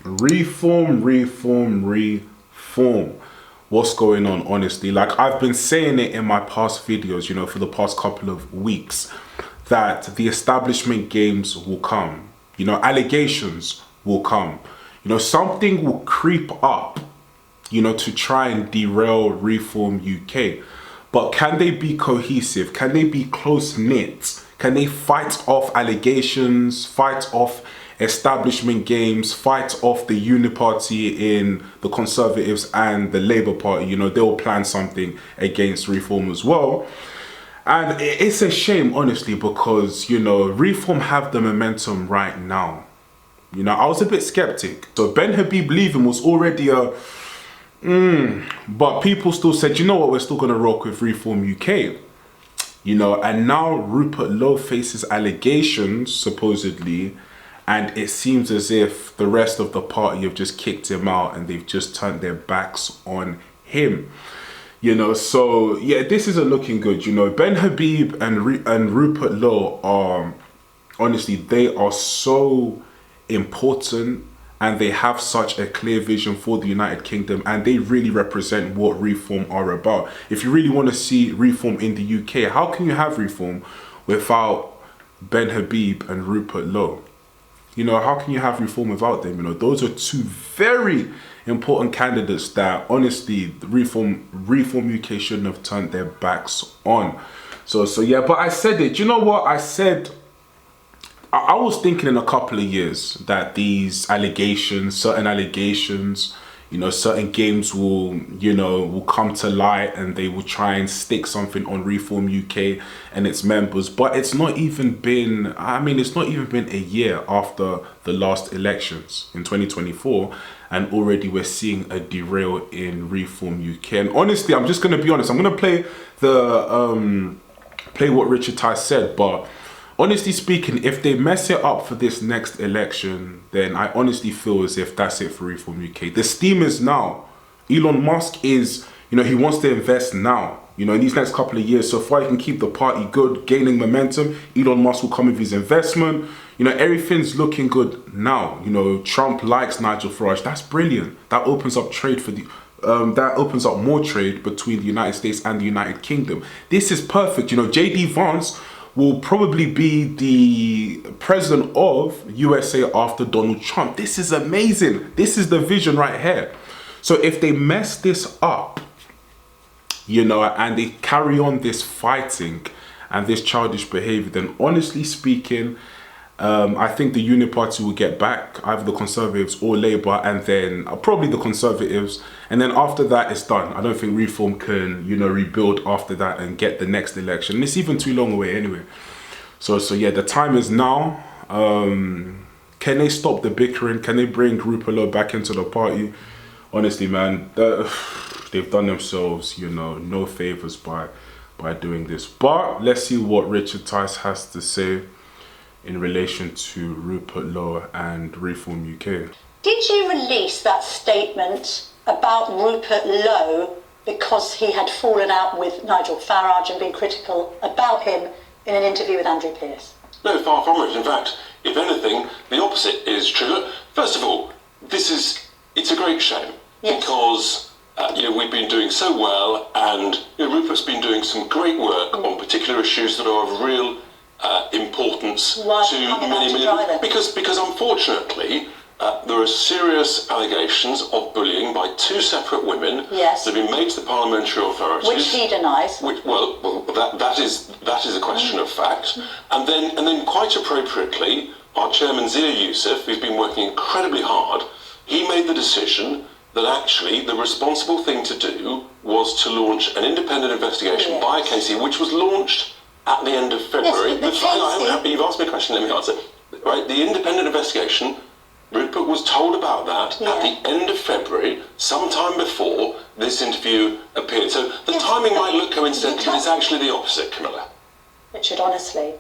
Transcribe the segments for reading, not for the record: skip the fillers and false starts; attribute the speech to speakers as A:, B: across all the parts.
A: Reform, reform, reform. What's going on, honestly? Like, I've been saying it in my past videos, you know, for the past couple of weeks, that the establishment games will come. You know, allegations will come. You know, something will creep up, you know, to try and derail Reform UK. But can they be cohesive? Can they be close-knit? Can they fight off allegations, fight off establishment games, fight off the uniparty in the Conservatives and the Labour Party? You know, they'll plan something against Reform as well. And it's a shame, honestly, because, you know, Reform have the momentum right now. You know, I was a bit skeptic. So Ben Habib leaving was already a... but people still said, you know what, we're still going to rock with Reform UK. You know, and now Rupert Lowe faces allegations, supposedly, and it seems as if the rest of the party have just kicked him out and they've just turned their backs on him. You know, so yeah, this isn't looking good. You know, Ben Habib and Rupert Lowe are, honestly, they are so important and they have such a clear vision for the United Kingdom, and they really represent what Reform are about. If you really want to see Reform in the UK, how can you have Reform without Ben Habib and Rupert Lowe? You know, how can you have Reform without them? You know, those are two very important candidates that, honestly, Reform UK shouldn't have turned their backs on. So yeah, but I said it. You know what? I said... I was thinking in a couple of years that these allegations, certain allegations, you know, certain games will, you know, will come to light and they will try and stick something on Reform UK and its members. But it's not even been, I mean, it's not even been a year after the last elections in 2024. And already we're seeing a derail in Reform UK. And honestly, I'm just going to be honest. I'm going to play play what Richard Tice said, but honestly speaking, if they mess it up for this next election, then I honestly feel as if that's it for Reform UK. The steam is now. Elon Musk is, you know, he wants to invest now, you know, in these next couple of years. So far, he can keep the party good, gaining momentum. Elon Musk will come with his investment. You know, everything's looking good now. You know, Trump likes Nigel Farage. That's brilliant. That opens up trade for the... that opens up more trade between the United States and the United Kingdom. This is perfect. You know, J.D. Vance will probably be the president of USA after Donald Trump. This is amazing. This is the vision right here. So if they mess this up, you know, and they carry on this fighting and this childish behavior, then honestly speaking, I think the Uniparty will get back, either the Conservatives or Labour, and then probably the Conservatives. And then after that, it's done. I don't think Reform can, you know, rebuild after that and get the next election. And it's even too long away anyway. So yeah, the time is now. Can they stop the bickering? Can they bring Rupert Lowe back into the party? Honestly, man, they've done themselves, you know, no favours by doing this. But let's see what Richard Tice has to say in relation to Rupert Lowe and Reform UK.
B: Did you release that statement about Rupert Lowe because he had fallen out with Nigel Farage and been critical about him in an interview with Andrew Pearce?
C: No, far from it. In fact, if anything, the opposite is true. First of all, it's a great shame, yes, because you know, we've been doing so well, and you know, Rupert's been doing some great work on particular issues that are of real importance to many people, because unfortunately there are serious allegations of bullying by two separate women,
B: yes,
C: that have been made to the parliamentary authorities,
B: which he denies.
C: That is a question of fact. And then quite appropriately, our chairman Zia Youssef, who's been working incredibly hard, he made the decision that actually the responsible thing to do was to launch an independent investigation, yes, by a KC, which was launched at the end of February.
B: Yes,
C: you've asked me a question, let me answer. Right, the independent investigation, Rupert was told about that, yeah, at the end of February, sometime before this interview appeared. So the, yes, timing might look coincidental, but it's actually the opposite, Camilla.
B: Richard, honestly,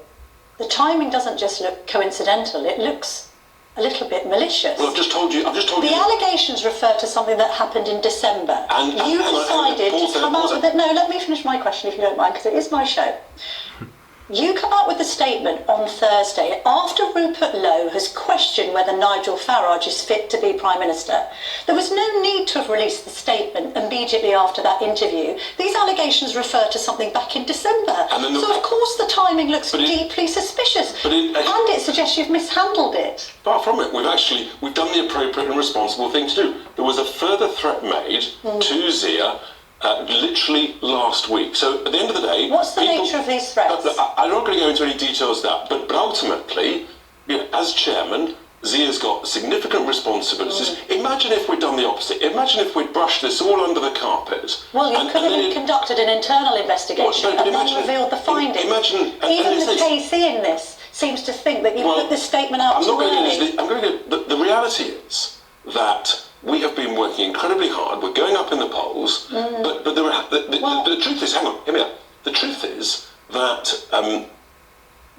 B: the timing doesn't just look coincidental, it looks a little bit malicious.
C: Well, I've just told you.
B: The allegations refer to something that happened in December.
C: And
B: you decided to come out with it. No, let me finish my question if you don't mind, because it is my show. You come out with a statement on Thursday after Rupert Lowe has questioned whether Nigel Farage is fit to be Prime Minister. There was no need to have released the statement immediately after that interview. These allegations refer to something back in December. So of course the timing looks deeply suspicious. And it suggests you've mishandled it.
C: Far from it. We've done the appropriate and responsible thing to do. There was a further threat made to Zia literally last week. So at the end of the day...
B: What's the nature of these threats?
C: I'm not going to go into any details of that, but ultimately, as chairman, Zia's got significant responsibilities. Imagine if we'd done the opposite. Imagine if we'd brushed this all under the carpet.
B: Well, you could have conducted an internal investigation and then revealed the findings. Even the KC in this seems to think that you put this statement out too early.
C: The reality is that we have been working incredibly hard. We're going up in the polls, but the truth is, hang on, hear me out. The truth is that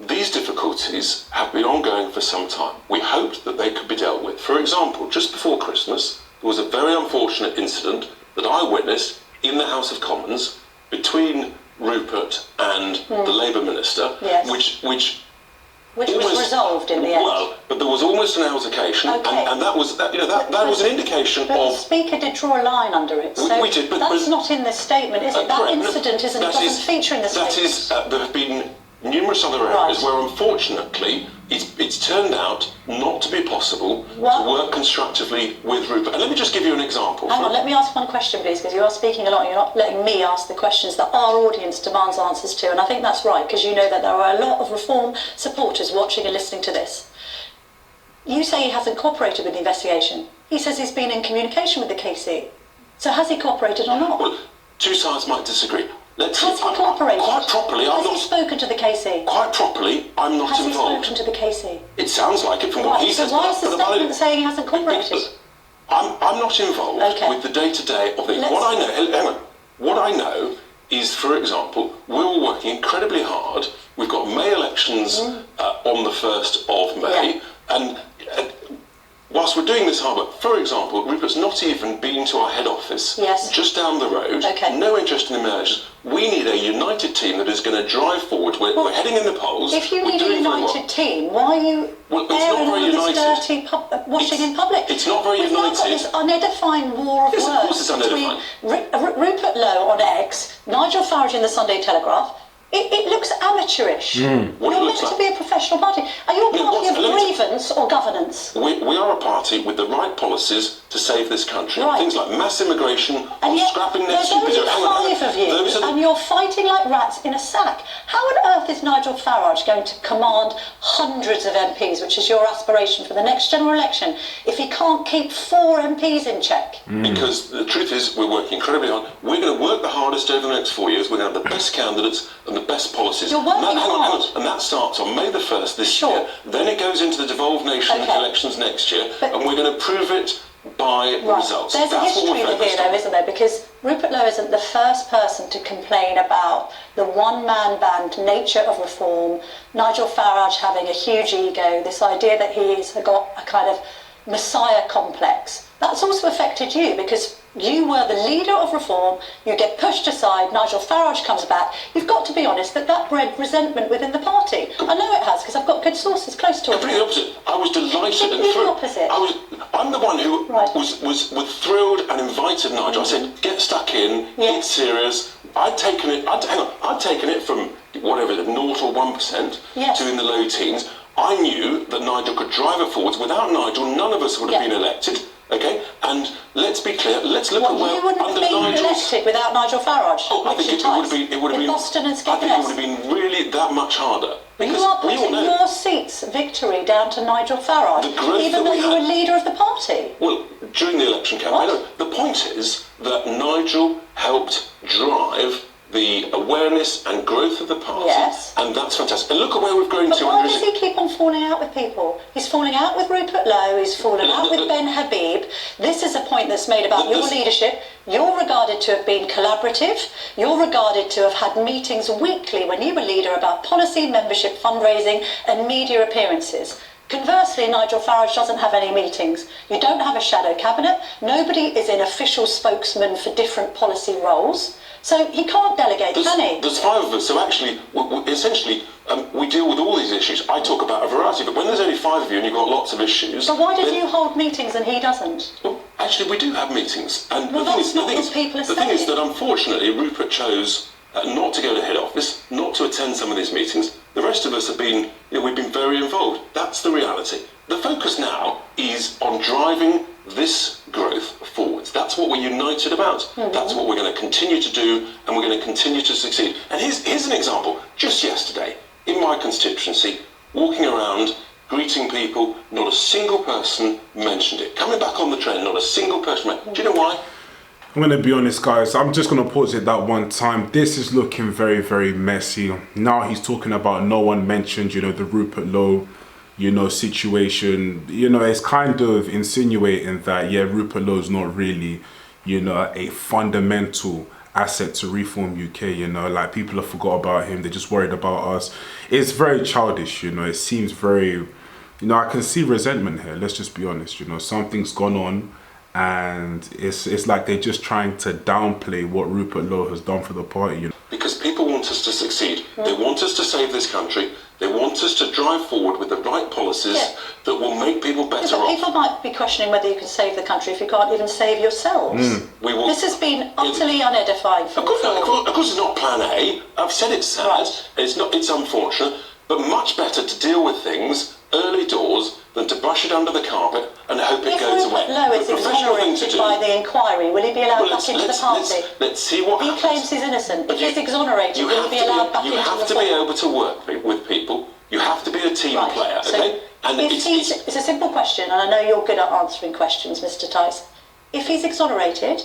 C: these difficulties have been ongoing for some time. We hoped that they could be dealt with. For example, just before Christmas, there was a very unfortunate incident that I witnessed in the House of Commons between Rupert and the Labour Minister, which
B: was resolved in the end.
C: Well, but there was almost an altercation, and that was an indication
B: but
C: of.
B: The Speaker did draw a line under it, so
C: we did, but
B: that's not in this statement, is it? That incident doesn't feature in the statement.
C: There have been numerous other areas where, unfortunately, it's turned out not to be possible to work constructively with Rupert. And let me just give you an example.
B: Hang on, let me ask one question, please, because you are speaking a lot and you're not letting me ask the questions that our audience demands answers to, and I think that's right, because you know that there are a lot of reform supporters watching and listening to this. You say he hasn't cooperated with the investigation. He says he's been in communication with the KC. So has he cooperated or not?
C: Well, two sides might disagree.
B: Has he cooperated?
C: Quite properly,
B: Has he spoken to the KC?
C: Quite properly, I'm not involved.
B: Has he spoken to the KC?
C: It sounds like it from what he says.
B: So why is the statement saying he hasn't cooperated?
C: I'm not involved with the day-to-day of things. What I know is, for example, we're all working incredibly hard. We've got May elections on the 1st of May, and whilst we're doing this hard work, for example, Rupert's not even been to our head office, just down the road, no interest in the mergers. We need a united team that is going to drive forward. We're heading in the polls.
B: If you need a united team, why are you airing all this dirty washing in public?
C: It's not very united.
B: We've got this unedifying war of words
C: of course it's
B: between Rupert Lowe on X, Nigel Farage in the Sunday Telegraph. It looks amateurish. You're meant to be a professional party. Are you a party of grievance or governance?
C: We are a party with the right policies to save this country. Things like mass immigration, scrapping net
B: supervision. There's only 5 of you, and you're fighting like rats in a sack. How on earth is Nigel Farage going to command hundreds of MPs, which is your aspiration for the next general election, if he can't keep 4 MPs in check?
C: Because the truth is, we're working incredibly hard. We're going to work the hardest over the next 4 years. We're going to have the best candidates and the best policies.
B: You're working hard.
C: And that starts on May the 1st this year. Then it goes into the devolved nation elections next year, and we're going to prove it by results.
B: There's a history here, though, isn't there? Because Rupert Lowe isn't the first person to complain about the one-man band nature of reform, Nigel Farage having a huge ego, this idea that he's got a kind of messiah complex. That's also affected you, because you were the leader of reform, you get pushed aside, Nigel Farage comes back. You've got to be honest that bred resentment within the party. I know it has, because I've got good sources close to it.
C: Completely opposite. I was delighted and
B: thrilled. Opposite.
C: I'm the one who was thrilled and invited Nigel. I said, get stuck in, it's serious. I'd taken it from whatever, 0 or 1% to in the low teens. I knew that Nigel could drive it forwards. Without Nigel, none of us would have been elected. Okay, and let's be clear. Let's look at where
B: you wouldn't have been elected without Nigel Farage.
C: I think it would have been
B: Boston and
C: I think it would have been really that much harder.
B: You are putting your seats victory down to Nigel Farage, even though you were leader of the party.
C: Well, during the election campaign, the point is that Nigel helped drive the awareness and growth of the party, and that's fantastic. And look at where we've grown to.
B: Why does he keep on falling out with people? He's falling out with Rupert Lowe, he's fallen out with Ben Habib. This is a point that's made about your leadership. You're regarded to have been collaborative. You're regarded to have had meetings weekly when you were leader about policy, membership, fundraising and media appearances. Conversely, Nigel Farage doesn't have any meetings. You don't have a shadow cabinet. Nobody is an official spokesman for different policy roles. So he can't delegate, can he?
C: There's 5 of us, so actually, essentially, we deal with all these issues. I talk about a variety, but when there's only 5 of you and you've got lots of issues...
B: But why does you hold meetings and he doesn't?
C: Well, actually, we do have meetings. And
B: well, that's not what people are saying.
C: The thing is that, unfortunately, Rupert chose not to go to head office, not to attend some of these meetings. The rest of us have been, we've been very involved. That's the reality. The focus now is on driving this growth forwards. That's what we're united about. That's what we're going to continue to do, and we're going to continue to succeed. And here's an example. Just yesterday, in my constituency, walking around, greeting people, not a single person mentioned it. Coming back on the train, not a single person. Do you know why?
A: I'm going to be honest, guys. I'm just going to pause it that one time. This is looking very, very messy. Now he's talking about no one mentioned, the Rupert Lowe, situation. It's kind of insinuating that, yeah, Rupert Lowe's not really, a fundamental asset to Reform UK, like people have forgot about him. They're just worried about us. It's very childish, it seems very, I can see resentment here. Let's just be honest, something's gone on. And it's like they're just trying to downplay what Rupert Lowe has done for the party.
C: Because people want us to succeed. They want us to save this country. They want us to drive forward with the right policies that will make people better off.
B: People might be questioning whether you can save the country if you can't even save yourselves. This has been utterly unedifying for
C: Of course it's not plan A. I've said it's sad. Right. It's unfortunate. But much better to deal with things early doors than to brush it under the carpet and hope it goes away.
B: If Rupert Lowe is exonerated by the inquiry, will he be allowed back into the party?
C: Let's see what happens.
B: He claims he's innocent. If he's exonerated, will he be allowed back into the party?
C: You have to be able to work with people. You have to be a team player, okay?
B: And it's a simple question, and I know you're good at answering questions, Mr. Tice. If he's exonerated,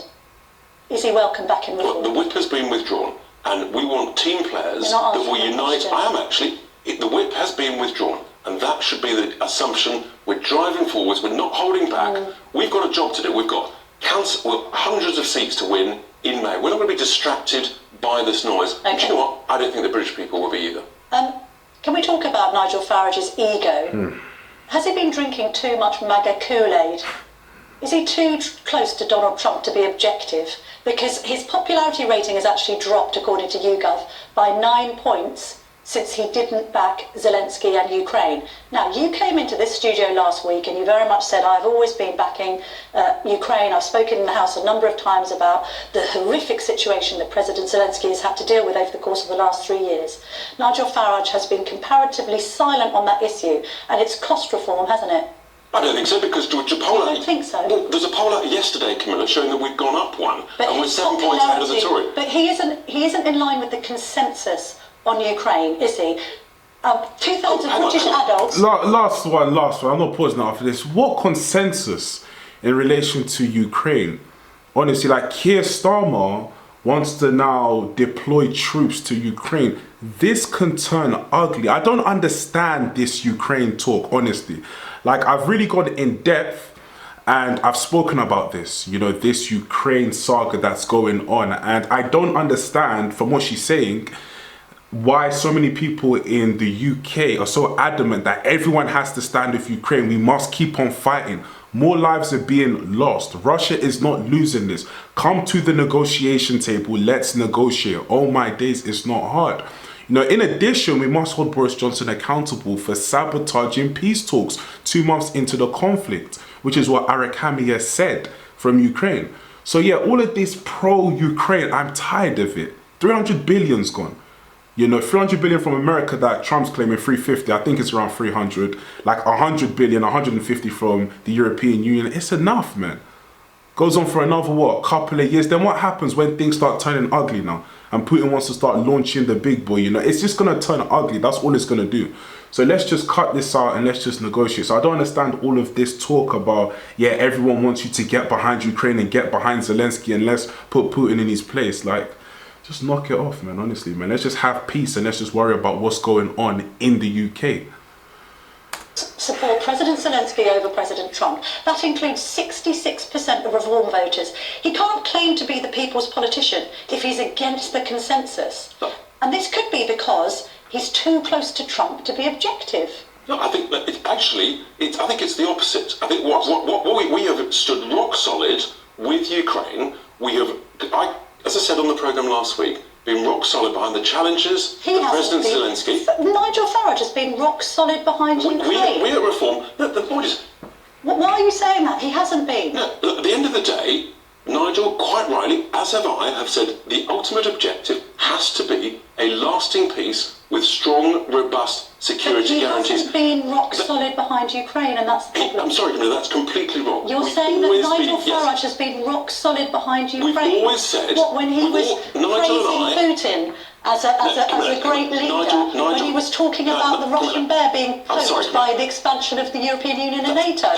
B: is he welcome back in Reform?
C: The whip has been withdrawn, and we want team players that will unite. I am actually. The whip has been withdrawn, and that should be the assumption. We're driving forwards. We're not holding back. We've got a job to do. We've got hundreds of seats to win in May. We're not going to be distracted by this noise. Okay. And you know what? I don't think the British people will be either.
B: Can we talk about Nigel Farage's ego? Has he been drinking too much MAGA Kool-Aid? Is he too close to Donald Trump to be objective? Because his popularity rating has actually dropped, according to YouGov, by 9 points since he didn't back Zelensky and Ukraine. Now, you came into this studio last week and you very much said, I've always been backing Ukraine. I've spoken in the House a number of times about the horrific situation that President Zelensky has had to deal with over the course of the last 3 years. Nigel Farage has been comparatively silent on that issue, and it's cost reform, hasn't it?
C: I don't think so, because there's a poll out.
B: You don't think so?
C: Well, there's a poll out yesterday, Camilla, showing that we've gone up one, and we're 7 points ahead of the Tory.
B: But he isn't in line with the consensus on Ukraine, is he? 2/3 of British adults...
A: Last one. I'm not pausing after this. What consensus in relation to Ukraine? Honestly, like Keir Starmer wants to now deploy troops to Ukraine. This can turn ugly. I don't understand this Ukraine talk, honestly. Like, I've really gone in depth and I've spoken about this, this Ukraine saga that's going on. And I don't understand, from what she's saying, why so many people in the UK are so adamant that everyone has to stand with Ukraine. We must keep on fighting. More lives are being lost. Russia is not losing this. Come to the negotiation table. Let's negotiate. Oh my days, it's not hard. In addition, we must hold Boris Johnson accountable for sabotaging peace talks 2 months into the conflict, which is what Arakamiya said from Ukraine. So yeah, all of this pro-Ukraine, I'm tired of it. 300 billion's gone. 300 billion from America that Trump's claiming 350. I think it's around 300. Like 100 billion, 150 from the European Union. It's enough, man. Goes on for another, couple of years. Then what happens when things start turning ugly now? And Putin wants to start launching the big boy, It's just going to turn ugly. That's all it's going to do. So let's just cut this out and let's just negotiate. So I don't understand all of this talk about, yeah, everyone wants you to get behind Ukraine and get behind Zelensky and let's put Putin in his place. Like, just knock it off, man, honestly, man. Let's just have peace and let's just worry about what's going on in the UK.
B: Support President Zelensky over President Trump. That includes 66% of Reform voters. He can't claim to be the people's politician if he's against the consensus.
C: No.
B: And this could be because he's too close to Trump to be objective.
C: No, I think that I think it's the opposite. I think what we have stood rock solid with Ukraine. as I said on the programme last week, been rock solid behind the challenges
B: He
C: of
B: hasn't
C: President
B: been.
C: Zelensky.
B: Nigel Farage has been rock solid behind Ukraine.
C: We at Reform, the point is...
B: Why are you saying that? He hasn't been.
C: No, at the end of the day, Nigel, quite rightly, as have I, have said the ultimate objective has to be a lasting peace with strong, robust security guarantees.
B: He hasn't been rock solid behind Ukraine, and that's the problem.
C: I'm sorry, Camilla, that's completely wrong.
B: You're saying that Nigel Farage has been rock solid behind Ukraine.
C: We've always said...
B: What, when he was praising Putin as a great leader, when he was talking about the Russian bear being poked by the expansion of the European Union and NATO?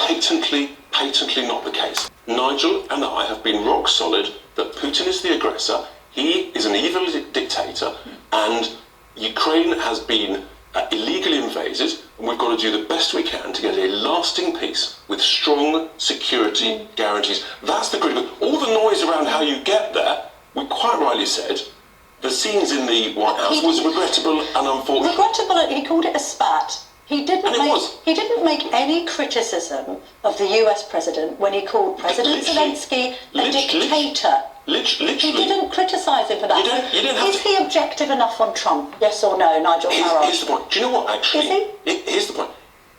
C: Patently not the case. Nigel and I have been rock solid that Putin is the aggressor, he is an evil dictator, and Ukraine has been illegally invaded, and we've got to do the best we can to get a lasting peace with strong security guarantees. That's the critical. All the noise around how you get there, we quite rightly said, the scenes in the White House was regrettable and unfortunate.
B: Regrettable, he called it a spat. He didn't make any criticism of the US president when he called President Zelensky a dictator.
C: Literally.
B: He didn't criticise him for that. Is he objective enough on Trump? Yes or no, Nigel Farage?
C: Here's the point. Do you know what, actually?
B: Is he?
C: Here's the point.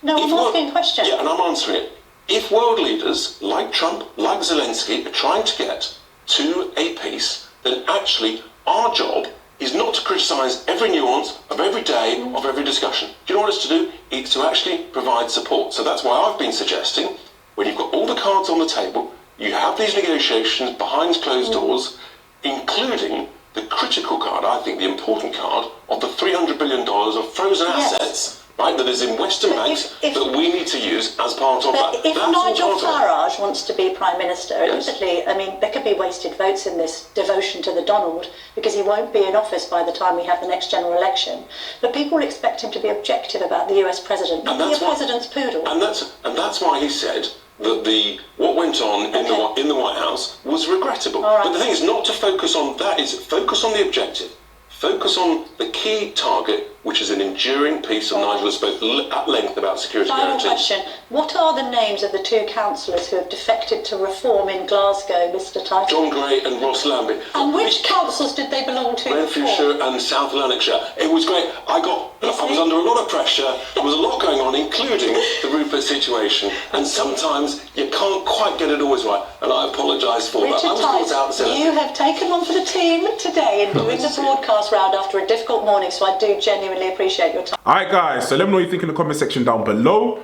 B: No, I'm asking a question.
C: Yeah, and I'm answering it. If world leaders like Trump, like Zelensky, are trying to get to a peace, then actually our job is not to criticise every nuance of every day of every discussion. Do you know what it's to do? It's to actually provide support. So that's why I've been suggesting, when you've got all the cards on the table, you have these negotiations behind closed doors, including the critical card, I think the important card, of the $300 billion of frozen assets, right, that is in Western banks that we need to use as part of that.
B: If Nigel Farage wants to be Prime Minister, admittedly, I mean, there could be wasted votes in this devotion to the Donald, because he won't be in office by the time we have the next general election. But people expect him to be objective about the US president, not be a president's poodle.
C: And that's why he said that what went on in the White House was regrettable.
B: Right.
C: But the thing is not to focus on that, is focus on the objective. Focus on the key target, which is an enduring peace, and Nigel has spoken at length about security guarantees.
B: Final question. What are the names of the two councillors who have defected to Reform in Glasgow, Mr. Tice?
C: John Gray and Ross Lambie.
B: And which councils did they belong to?
C: Renfrewshire and South Lanarkshire. It was great. I was under a lot of pressure. There was a lot going on, including the Rupert situation. And sometimes you can't quite get it always right. And I apologise for that. I was caught out the
B: you have taken one for the team today in doing the broadcast round after a difficult morning, so I do genuinely appreciate your time.
A: Alright guys, so let me know what you think in the comment section down below.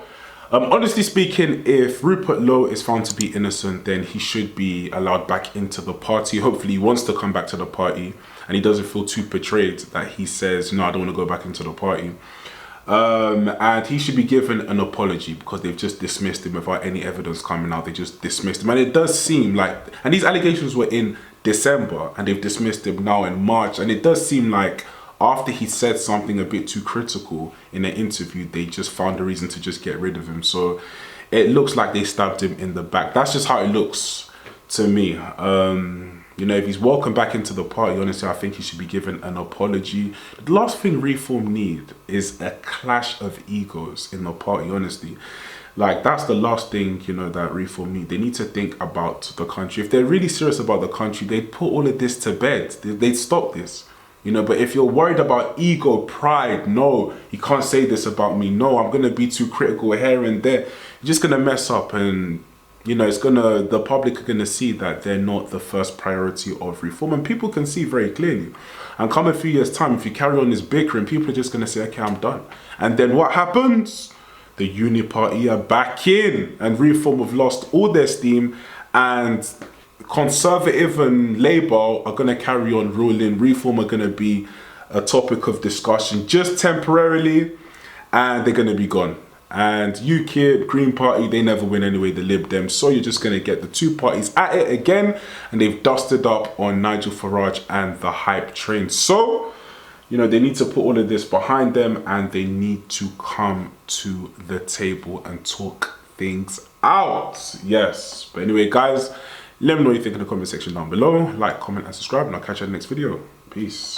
A: Honestly speaking, if Rupert Lowe is found to be innocent, then he should be allowed back into the party. Hopefully he wants to come back to the party and he doesn't feel too betrayed that he says, no, I don't want to go back into the party. And he should be given an apology, because they've just dismissed him without any evidence coming out. They just dismissed him, and it does seem like, and these allegations were in December and they've dismissed him now in March, and it does seem like after he said something a bit too critical in an interview, they just found a reason to just get rid of him. So it looks like they stabbed him in the back. That's just how it looks to me. You know, if he's welcome back into the party, honestly, I think he should be given an apology. The last thing Reform need is a clash of egos in the party, honestly. Like, that's the last thing, you know, that Reform need. They need to think about the country. If they're really serious about the country, they'd put all of this to bed. They'd stop this. You know, but if you're worried about ego, pride, no, you can't say this about me. No, I'm going to be too critical here and there. You're just going to mess up, and, you know, the public are going to see that they're not the first priority of Reform. And people can see very clearly. And come a few years' time, if you carry on this bickering, people are just going to say, okay, I'm done. And then what happens? The Uni Party are back in, and Reform have lost all their steam, and Conservative and Labour are going to carry on ruling. Reform are going to be a topic of discussion just temporarily, and they're going to be gone. And UKIP, Green Party, they never win anyway, the Lib Dems. So you're just going to get the two parties at it again, and they've dusted up on Nigel Farage and the hype train. So, you know, they need to put all of this behind them, and they need to come to the table and talk things out. Yes. But anyway, guys, let me know what you think in the comment section down below. Like, comment, and subscribe, and I'll catch you in the next video. Peace.